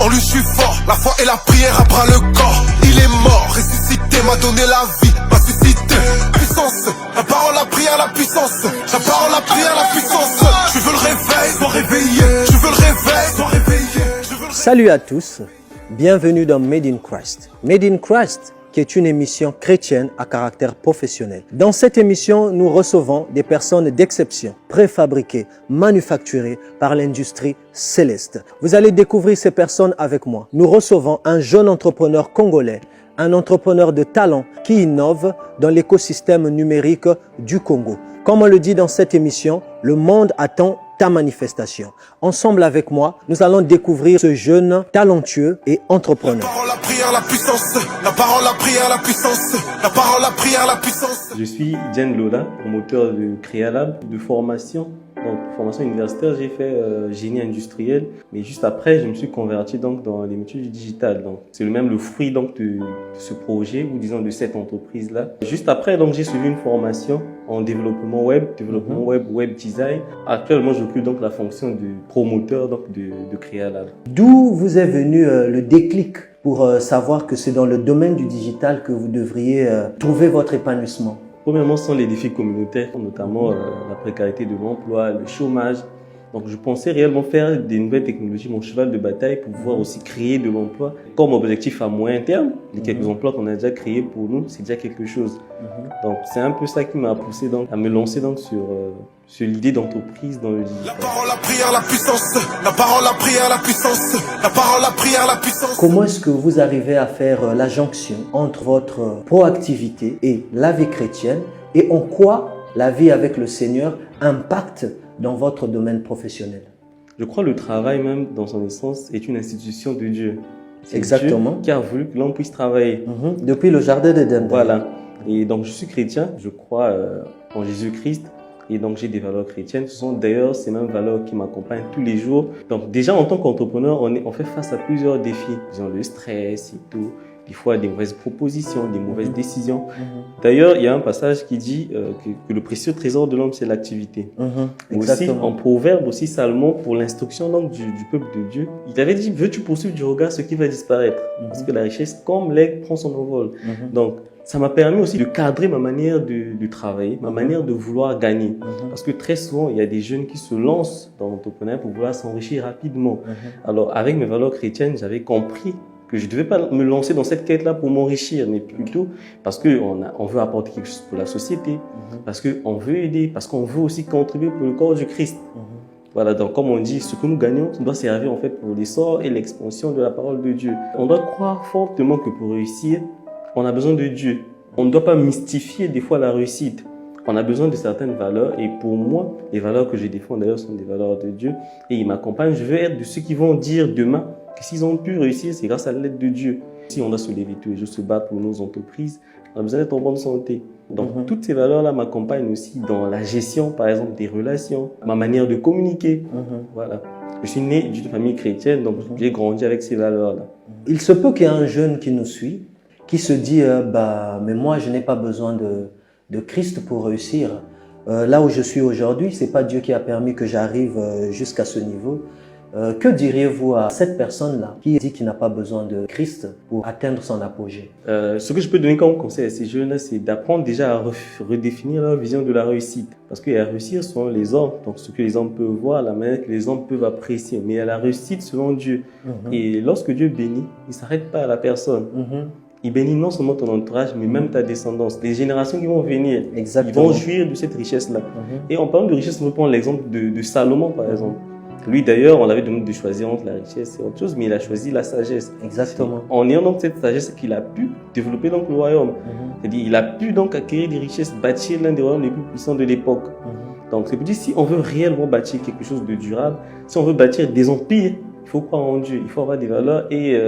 En lui je suis fort, la foi et la prière à bras le corps. Il est mort, ressuscité, m'a donné la vie, m'a suscité puissance. La parole, la prière, la puissance. La parole, la prière, la puissance. Je veux le réveil, sois réveillé. Je veux le réveil, sois réveillé. Salut à tous, bienvenue dans Made in Christ. Made in Christ, qui est une émission chrétienne à caractère professionnel. Dans cette émission, nous recevons des personnes d'exception, préfabriquées, manufacturées par l'industrie céleste. Vous allez découvrir ces personnes avec moi. Nous recevons un jeune entrepreneur congolais, un entrepreneur de talent qui innove dans l'écosystème numérique du Congo. Comme on le dit dans cette émission, le monde attend ta manifestation. Ensemble avec moi, nous allons découvrir ce jeune talentueux et entrepreneur. La parole, la prière, la puissance. La parole, la prière, la puissance. La parole, la prière, la puissance. Je suis Jen Lola, promoteur de Créalab, de formation. Donc, formation universitaire, j'ai fait génie industriel, mais juste après, je me suis converti donc dans les métiers du digital. Donc, c'est le fruit donc de ce projet ou disons de cette entreprise-là. Juste après, donc j'ai suivi une formation en développement web, web design. Actuellement, j'occupe donc la fonction de promoteur donc de Créalab. D'où vous est venu le déclic pour savoir que c'est dans le domaine du digital que vous devriez trouver votre épanouissement? Premièrement, ce sont les défis communautaires, notamment la précarité de l'emploi, le chômage. Donc, je pensais réellement faire des nouvelles technologies, mon cheval de bataille, pour pouvoir aussi créer de l'emploi comme objectif à moyen terme. Les quelques emplois qu'on a déjà créés pour nous, c'est déjà quelque chose. Donc, c'est un peu ça qui m'a poussé donc, à me lancer donc, sur l'idée d'entreprise dans le digital. La parole, la prière, la puissance. La parole, la prière, la puissance. La parole, la prière, la puissance. Comment est-ce que vous arrivez à faire la jonction entre votre proactivité et la vie chrétienne et en quoi la vie avec le Seigneur impacte dans votre domaine professionnel? Je crois que le travail même, dans son essence, est une institution de Dieu. C'est Exactement. Dieu qui a voulu que l'on puisse travailler. Depuis le jardin d'Éden. Voilà. Et donc, je suis chrétien, je crois en Jésus-Christ. Et donc, j'ai des valeurs chrétiennes. Ce sont d'ailleurs ces mêmes valeurs qui m'accompagnent tous les jours. Donc, déjà, en tant qu'entrepreneur, on fait face à plusieurs défis. Disons, le stress et tout. Des fois, des mauvaises propositions, des mauvaises décisions. D'ailleurs, il y a un passage qui dit que le précieux trésor de l'homme, c'est l'activité. Aussi, en proverbe, aussi Salomon, pour l'instruction donc du peuple de Dieu, il avait dit, veux-tu poursuivre du regard ce qui va disparaître? Parce que la richesse, comme l'aigle, prend son envol. Donc, ça m'a permis aussi de cadrer ma manière de travailler, ma manière de vouloir gagner. Parce que très souvent, il y a des jeunes qui se lancent dans l'entrepreneuriat pour vouloir s'enrichir rapidement. Alors, avec mes valeurs chrétiennes, j'avais compris que je ne devais pas me lancer dans cette quête-là pour m'enrichir, mais plutôt parce qu'on veut apporter quelque chose pour la société, parce qu'on veut aider, parce qu'on veut aussi contribuer pour le corps du Christ. Voilà, donc comme on dit, ce que nous gagnons, ça doit servir en fait pour l'essor et l'expansion de la parole de Dieu. On doit croire fortement que pour réussir, on a besoin de Dieu. On ne doit pas mystifier des fois la réussite. On a besoin de certaines valeurs et pour moi, les valeurs que je défends d'ailleurs sont des valeurs de Dieu et ils m'accompagnent. Je veux être de ceux qui vont dire demain que s'ils ont pu réussir, c'est grâce à l'aide de Dieu. Si on doit se lever tous les jours, se battre pour nos entreprises, on a besoin d'être en bonne santé. Donc toutes ces valeurs-là m'accompagnent aussi dans la gestion, par exemple, des relations, ma manière de communiquer. Voilà. Je suis né d'une famille chrétienne, donc j'ai grandi avec ces valeurs-là. Il se peut qu'il y ait un jeune qui nous suit, qui se dit mais moi je n'ai pas besoin de Christ pour réussir. Là où je suis aujourd'hui, c'est pas Dieu qui a permis que j'arrive jusqu'à ce niveau. Que diriez-vous à cette personne-là qui dit qu'il n'a pas besoin de Christ pour atteindre son apogée? Ce que je peux donner comme conseil à ces jeunes-là, c'est d'apprendre déjà à redéfinir leur vision de la réussite. Parce que la réussite selon les hommes, donc ce que les hommes peuvent voir, la manière que les hommes peuvent apprécier. Mais il y a la réussite selon Dieu. Et lorsque Dieu bénit, il ne s'arrête pas à la personne. Il bénit non seulement ton entourage, mais même ta descendance. Les générations qui vont venir, Exactement. Ils vont jouir de cette richesse-là. Et en parlant de richesse, on peut prendre l'exemple de Salomon, par exemple. Lui, d'ailleurs, on avait demandé de choisir entre la richesse et autre chose, mais il a choisi la sagesse. Exactement. En ayant donc cette sagesse qu'il a pu développer donc le royaume. C'est-à-dire, il a pu donc acquérir des richesses, bâtir l'un des royaumes les plus puissants de l'époque. Donc, c'est pour dire, si on veut réellement bâtir quelque chose de durable, si on veut bâtir des empires, il faut croire en Dieu, il faut avoir des valeurs et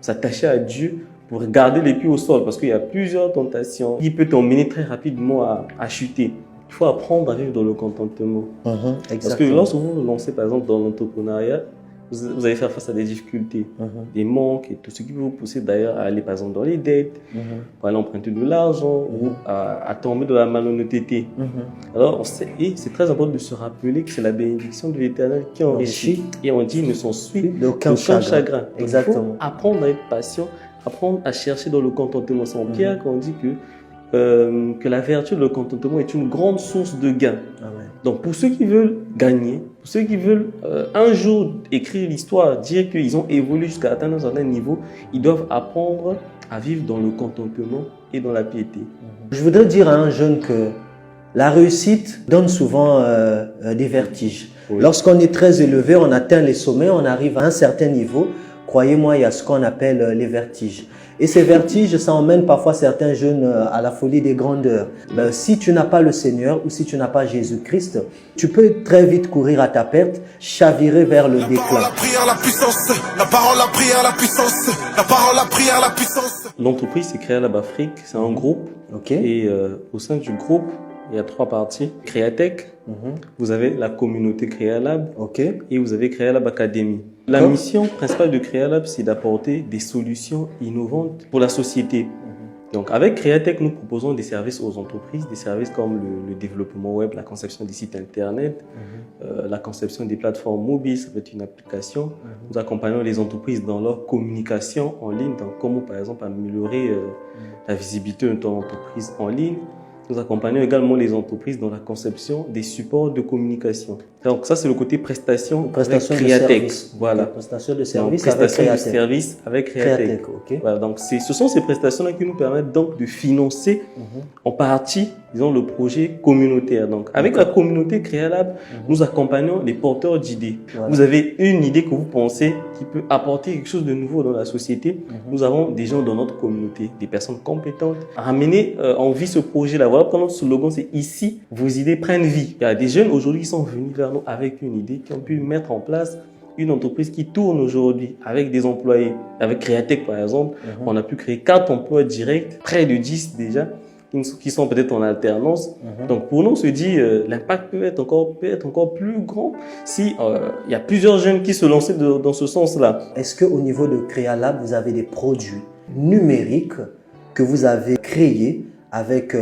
s'attacher à Dieu pour garder les pieds au sol, parce qu'il y a plusieurs tentations qui peuvent t'emmener très rapidement à chuter. Il faut apprendre à vivre dans le contentement. Parce que lorsque vous vous lancez par exemple dans l'entrepreneuriat, vous allez faire face à des difficultés, des manques et tout ce qui peut vous pousser d'ailleurs à aller par exemple dans les dettes, pour aller emprunter de l'argent ou à tomber dans la malhonnêteté. Alors, et c'est très important de se rappeler que c'est la bénédiction de l'Éternel qui enrichit et on dit ne s'ensuit d'aucun chagrin. Donc, Exactement. il faut apprendre à être patient, apprendre à chercher dans le contentement. C'est en Pierre qu'on dit que la vertu de le contentement est une grande source de gain. Amen. Donc pour ceux qui veulent gagner, pour ceux qui veulent un jour écrire l'histoire, dire qu'ils ont évolué jusqu'à atteindre un certain niveau, ils doivent apprendre à vivre dans le contentement et dans la piété. Je voudrais dire à un jeune que la réussite donne souvent des vertiges. Oui. Lorsqu'on est très élevé, on atteint les sommets, on arrive à un certain niveau. Croyez-moi, il y a ce qu'on appelle les vertiges. Et ces vertiges, ça emmène parfois certains jeunes à la folie des grandeurs. Si tu n'as pas le Seigneur ou si tu n'as pas Jésus-Christ, tu peux très vite courir à ta perte, chavirer vers le La parole, déclin. la prière, la puissance. La parole, la prière, la puissance. La parole, la prière, la puissance. L'entreprise, c'est Créalab Afrique, c'est un groupe. Ok. Et au sein du groupe, il y a 3 parties. Créatech, vous avez la communauté Créalab Ok. et vous avez Créalab Academy. La mission principale de Créalab, c'est d'apporter des solutions innovantes pour la société. Donc, avec Créatech, nous proposons des services aux entreprises, des services comme le développement web, la conception des sites internet, la conception des plateformes mobiles, ça peut être une application. Nous accompagnons les entreprises dans leur communication en ligne, donc comment par exemple améliorer la visibilité de ton entreprise en ligne. Nous accompagnons également les entreprises dans la conception des supports de communication. Donc ça, c'est le côté prestation avec de Créatech. service. Voilà. Ok, prestation de Donc, service avec prestation de Créatech. service avec Créatech. Créatech, ok. Voilà, donc ce sont ces prestations-là qui nous permettent donc de financer en partie, disons, le projet communautaire. Donc avec la communauté Créalab, nous accompagnons les porteurs d'idées. Voilà. Vous avez une idée que vous pensez qui peut apporter quelque chose de nouveau dans la société. Nous avons des gens dans notre communauté, des personnes compétentes à amener en vie ce projet-là. Voilà pourquoi notre slogan, c'est ici, vos idées prennent vie. Il y a des jeunes aujourd'hui qui sont venus vers nous avec une idée, qui ont pu mettre en place une entreprise qui tourne aujourd'hui avec des employés. Avec Créatech, par exemple, on a pu créer 4 emplois directs, près de 10 déjà, qui sont peut-être en alternance. Donc pour nous, on se dit l'impact peut être encore plus grand si il y a plusieurs jeunes qui se lançaient dans ce sens-là. Est-ce qu'au niveau de Créalab, vous avez des produits numériques que vous avez créés avec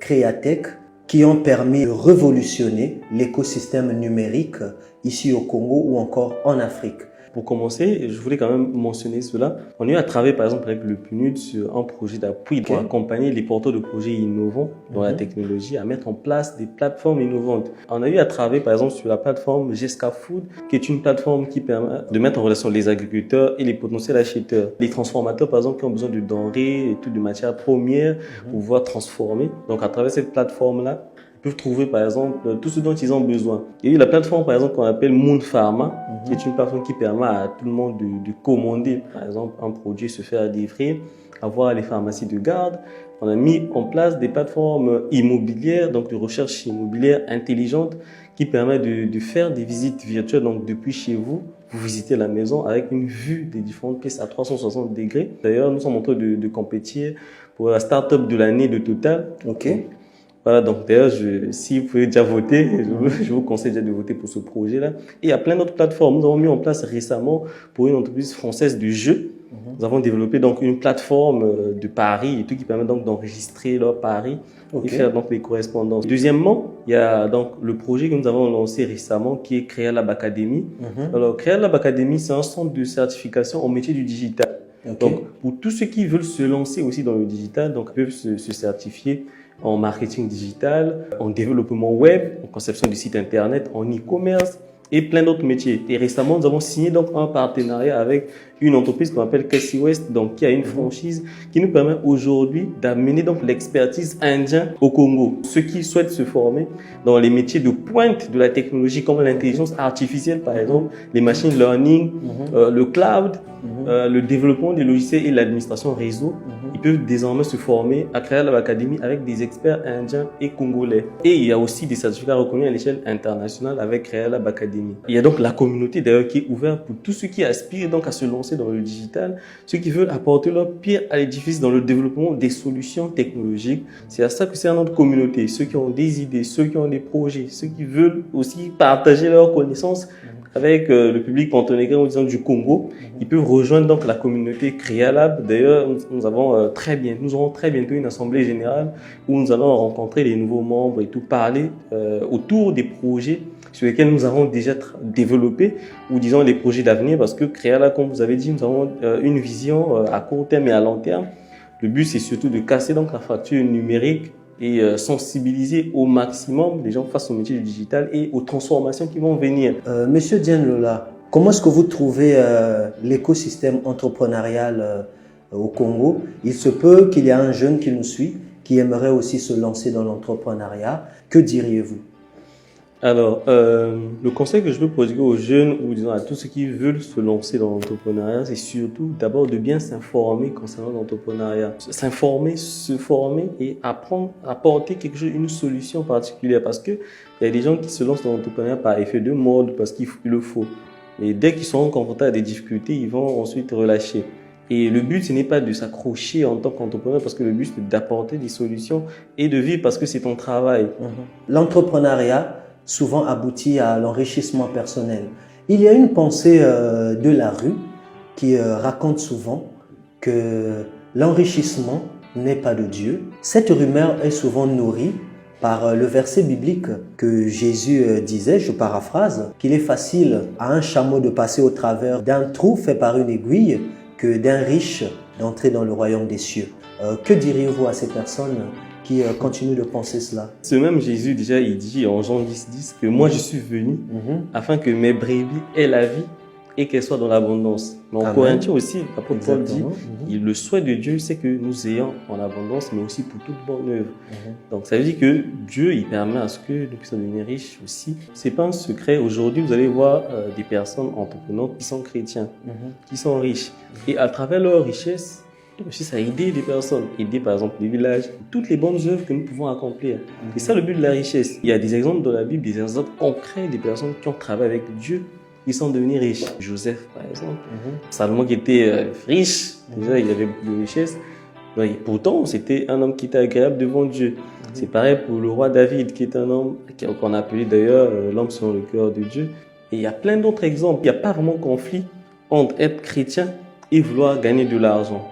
Créatech qui ont permis de révolutionner l'écosystème numérique ici au Congo ou encore en Afrique? Pour commencer, je voulais quand même mentionner cela. On a eu à travailler par exemple avec le PNUD sur un projet d'appui pour accompagner les porteurs de projets innovants dans la technologie à mettre en place des plateformes innovantes. On a eu à travailler par exemple sur la plateforme Gesca Food, qui est une plateforme qui permet de mettre en relation les agriculteurs et les potentiels acheteurs. Les transformateurs par exemple qui ont besoin de denrées et tout de matières premières pour pouvoir transformer. Donc à travers cette plateforme-là, peuvent trouver par exemple tout ce dont ils ont besoin. Il y a eu la plateforme par exemple qu'on appelle Moon Pharma, qui est une plateforme qui permet à tout le monde de commander par exemple un produit, se faire livrer, avoir les pharmacies de garde. On a mis en place des plateformes immobilières, donc de recherche immobilière intelligente, qui permet de faire des visites virtuelles. Donc depuis chez vous, vous visitez la maison avec une vue des différentes pièces à 360 degrés. D'ailleurs, nous sommes en train de compétir pour la start-up de l'année de Total. Ok. Voilà, donc d'ailleurs, si vous pouvez déjà voter, je vous conseille déjà de voter pour ce projet-là. Et il y a plein d'autres plateformes. Nous avons mis en place récemment pour une entreprise française de jeux. Nous avons développé donc une plateforme de paris et tout qui permet donc d'enregistrer leurs paris et faire donc les correspondances. Deuxièmement, il y a donc le projet que nous avons lancé récemment qui est Créalab Academy. Alors Créalab Academy, c'est un centre de certification au métier du digital. Donc pour tous ceux qui veulent se lancer aussi dans le digital, donc peuvent se certifier en marketing digital, en développement web, en conception du site internet, en e-commerce et plein d'autres métiers. Et récemment, nous avons signé donc un partenariat avec une entreprise qu'on appelle Casey West, donc qui a une franchise qui nous permet aujourd'hui d'amener donc l'expertise indienne au Congo. Ceux qui souhaitent se former dans les métiers de pointe de la technologie comme l'intelligence artificielle par exemple, les machine learning, le cloud, le développement des logiciels et l'administration réseau, ils peuvent désormais se former à Créalab Academy avec des experts indiens et congolais. Et il y a aussi des certificats reconnus à l'échelle internationale avec Créalab Academy. Il y a donc la communauté d'ailleurs qui est ouverte pour tous ceux qui aspirent donc à se lancer dans le digital, ceux qui veulent apporter leur pierre à l'édifice dans le développement des solutions technologiques. C'est à ça que sert notre communauté, ceux qui ont des idées, ceux qui ont des projets, ceux qui veulent aussi partager leurs connaissances avec le public monténégrin, disons du Congo. Ils peuvent rejoindre donc la communauté Créalab. D'ailleurs, nous aurons très bientôt une assemblée générale où nous allons rencontrer les nouveaux membres et tout, parler autour des projets sur lesquels nous avons déjà développé, ou disons les projets d'avenir, parce que Créalab, comme vous avez dit, nous avons une vision à court terme et à long terme. Le but, c'est surtout de casser donc la fracture numérique et sensibiliser au maximum les gens face au métier du digital et aux transformations qui vont venir. Monsieur Diène Lola, comment est-ce que vous trouvez l'écosystème entrepreneurial au Congo? Il se peut qu'il y ait un jeune qui nous suit, qui aimerait aussi se lancer dans l'entrepreneuriat. Que diriez-vous? Alors, le conseil que je peux prodiguer aux jeunes ou disons à tous ceux qui veulent se lancer dans l'entrepreneuriat, c'est surtout d'abord de bien s'informer concernant l'entrepreneuriat. S'informer, se former et apprendre, apporter quelque chose, une solution particulière. Parce que il y a des gens qui se lancent dans l'entrepreneuriat par effet de mode, parce qu'il le faut. Et dès qu'ils seront confrontés à des difficultés, ils vont ensuite relâcher. Et le but, ce n'est pas de s'accrocher en tant qu'entrepreneur, parce que le but, c'est d'apporter des solutions et de vivre parce que c'est ton travail. L'entrepreneuriat souvent aboutit à l'enrichissement personnel. Il y a une pensée de la rue qui raconte souvent que l'enrichissement n'est pas de Dieu. Cette rumeur est souvent nourrie par le verset biblique que Jésus disait, je paraphrase, qu'il est facile à un chameau de passer au travers d'un trou fait par une aiguille que d'un riche d'entrer dans le royaume des cieux. Que diriez-vous à ces personnes qui continuent de penser cela? Ce même Jésus, déjà, il dit en Jean 10 que moi, je suis venu afin que mes brebis aient la vie et qu'elles soient dans l'abondance. Mais en Corinthiens aussi, l'apôtre Paul dit, le souhait de Dieu, c'est que nous ayons en abondance, mais aussi pour toute bonne œuvre. Donc, ça veut dire que Dieu, il permet à ce que nous puissions devenir riches aussi. C'est pas un secret. Aujourd'hui, vous allez voir des personnes entreprenantes qui sont chrétiens, qui sont riches. Et à travers leur richesse, aussi, ça a aidé des personnes, aider par exemple les villages, toutes les bonnes œuvres que nous pouvons accomplir. C'est ça le but de la richesse. Il y a des exemples dans la Bible, des exemples concrets des personnes qui ont travaillé avec Dieu, qui sont devenus riches. Joseph par exemple, Salomon qui était riche, déjà il avait beaucoup de richesses, et pourtant c'était un homme qui était agréable devant Dieu. C'est pareil pour le roi David qui est un homme qu'on a appelé d'ailleurs l'homme selon le cœur de Dieu. Et il y a plein d'autres exemples. Il n'y a pas vraiment de conflit entre être chrétien et vouloir gagner de l'argent.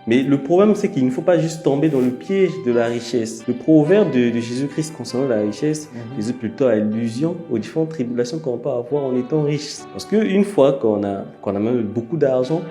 Mais le problème, c'est qu'il ne faut pas juste tomber dans le piège de la richesse. Le proverbe de Jésus-Christ concernant la richesse faisait plutôt allusion aux différentes tribulations qu'on peut avoir en étant riche. Parce qu'une fois qu'on a même beaucoup d'argent,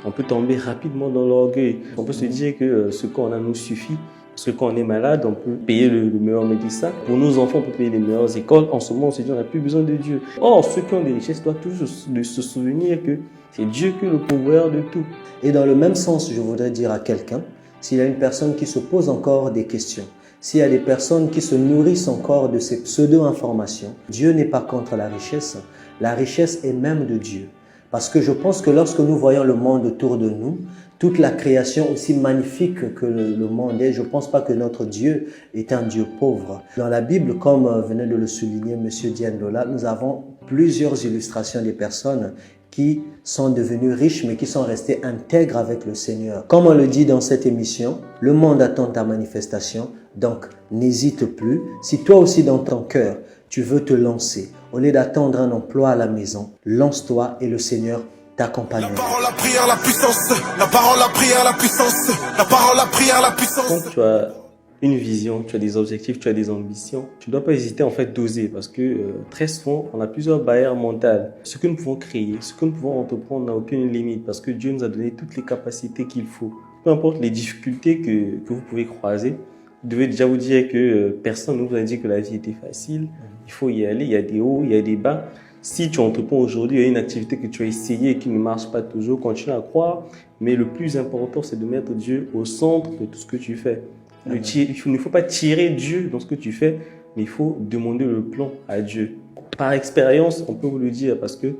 on peut tomber rapidement dans l'orgueil. On peut se dire que ce qu'on a nous suffit. Parce que quand on est malade, on peut payer le meilleur médecin. Pour nos enfants, on peut payer les meilleures écoles. En ce moment, on se dit qu'on n'a plus besoin de Dieu. Or, ceux qui ont des richesses doivent toujours se souvenir que c'est Dieu qui est le pouvoir de tout. Et dans le même sens, je voudrais dire à quelqu'un, s'il y a une personne qui se pose encore des questions, s'il y a des personnes qui se nourrissent encore de ces pseudo-informations, Dieu n'est pas contre la richesse. La richesse est même de Dieu. Parce que je pense que lorsque nous voyons le monde autour de nous, toute la création aussi magnifique que le monde est, je ne pense pas que notre Dieu est un Dieu pauvre. Dans la Bible, comme venait de le souligner M. Diène Lola, nous avons plusieurs illustrations des personnes qui sont devenus riches mais qui sont restés intègres avec le Seigneur. Comme on le dit dans cette émission, le monde attend ta manifestation, donc n'hésite plus. Si toi aussi dans ton cœur, tu veux te lancer, au lieu d'attendre un emploi à la maison, lance-toi et le Seigneur t'accompagnera. La parole, la prière, la puissance. La parole, la prière, la puissance. La parole, la prière, la puissance. Quand tu as une vision, tu as des objectifs, tu as des ambitions, tu ne dois pas hésiter en fait d'oser parce que très souvent, on a plusieurs barrières mentales. Ce que nous pouvons créer, ce que nous pouvons entreprendre n'a aucune limite parce que Dieu nous a donné toutes les capacités qu'il faut. Peu importe les difficultés que vous pouvez croiser, vous devez déjà vous dire que personne ne vous a dit que la vie était facile. Il faut y aller, il y a des hauts, il y a des bas. Si tu entreprends aujourd'hui, il y a une activité que tu as essayée et qui ne marche pas toujours, continue à croire. Mais le plus important, c'est de mettre Dieu au centre de tout ce que tu fais. Il ne faut pas tirer Dieu dans ce que tu fais, mais il faut demander le plan à Dieu. Par expérience, on peut vous le dire parce que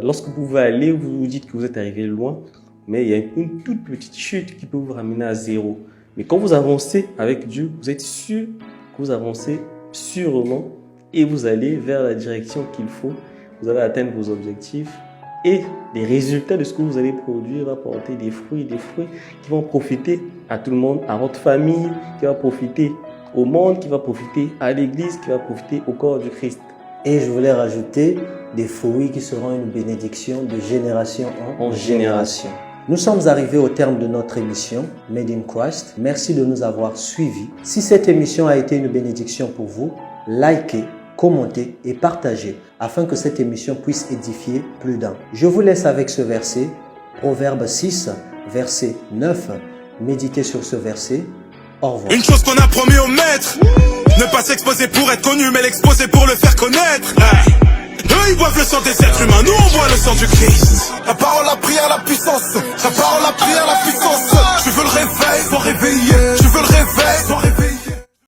lorsque vous pouvez aller, vous vous dites que vous êtes arrivé loin, mais il y a une toute petite chute qui peut vous ramener à zéro. Mais quand vous avancez avec Dieu, vous êtes sûr que vous avancez sûrement et vous allez vers la direction qu'il faut. Vous allez atteindre vos objectifs et les résultats de ce que vous allez produire vont porter des fruits qui vont profiter à tout le monde, à votre famille, qui va profiter au monde, qui va profiter à l'église, qui va profiter au corps du Christ. Et je voulais rajouter des fruits qui seront une bénédiction de génération en génération. Nous sommes arrivés au terme de notre émission Made in Christ. Merci de nous avoir suivis. Si cette émission a été une bénédiction pour vous, likez, commentez et partagez afin que cette émission puisse édifier plus d'un. Je vous laisse avec ce verset, Proverbe 6, verset 9. Méditez sur ce verset. Au revoir. Une chose qu'on a promis au maître, ne pas s'exposer pour être connu, mais l'exposer pour le faire connaître. Eux ils boivent le sang des êtres humains, nous on boit le sang du Christ. La parole, la prière, la puissance. La parole, la prière, la puissance.